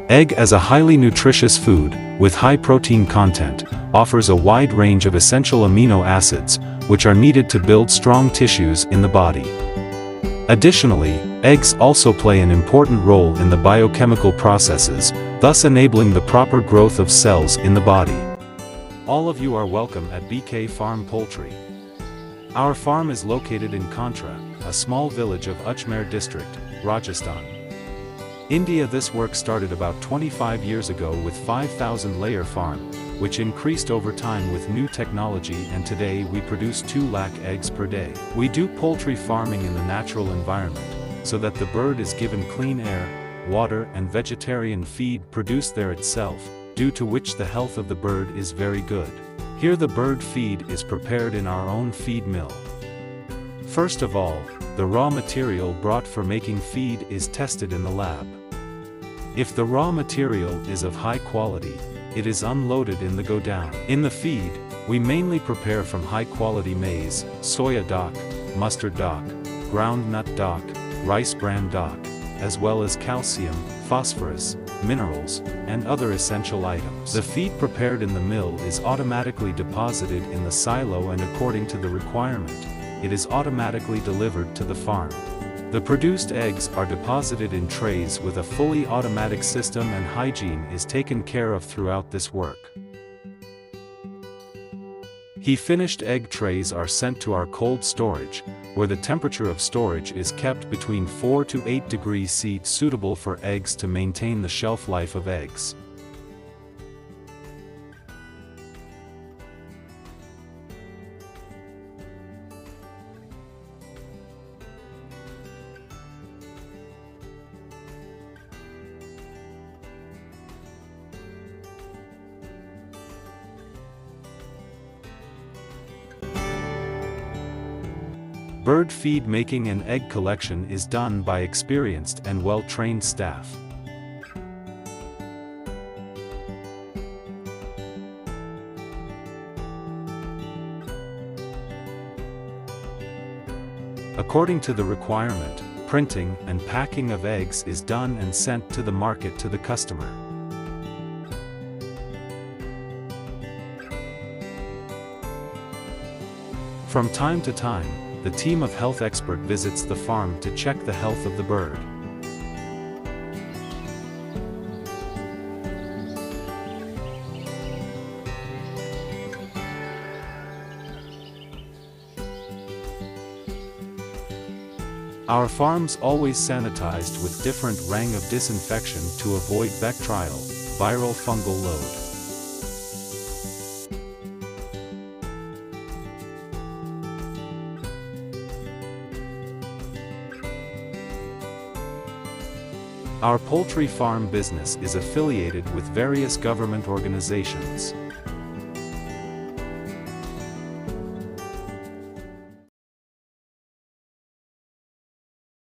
Egg as a highly nutritious food, with high protein content, offers a wide range of essential amino acids, which are needed to build strong tissues in the body. Additionally, eggs also play an important role in the biochemical processes, thus enabling the proper growth of cells in the body. All of you are welcome at BK Farm Poultry. Our farm is located in Kantra, a small village of Ajmer district, Rajasthan, India. This work started about 25 years ago with 5,000 layer farm, which increased over time with new technology, and today we produce 2 lakh eggs per day. We do poultry farming in the natural environment, so that the bird is given clean air, water and vegetarian feed produced there itself, due to which the health of the bird is very good. Here the bird feed is prepared in our own feed mill. First of all, the raw material brought for making feed is tested in the lab. If the raw material is of high quality, it is unloaded in the godown. In the feed, we mainly prepare from high-quality maize, soya dock, mustard dock, ground nut dock, rice bran dock, as well as calcium, phosphorus, minerals, and other essential items. The feed prepared in the mill is automatically deposited in the silo, and according to the requirement, it is automatically delivered to the farm. The produced eggs are deposited in trays with a fully automatic system, and hygiene is taken care of throughout this work. Finished egg trays are sent to our cold storage, where the temperature of storage is kept between 4 to 8 degrees C, suitable for eggs to maintain the shelf life of eggs. Bird feed making and egg collection is done by experienced and well-trained staff. According to the requirement, printing and packing of eggs is done and sent to the market to the customer. From time to time, the team of health expert visits the farm to check the health of the bird. Our farms always sanitized with different rang of disinfection to avoid bacterial, viral fungal load. Our poultry farm business is affiliated with various government organizations.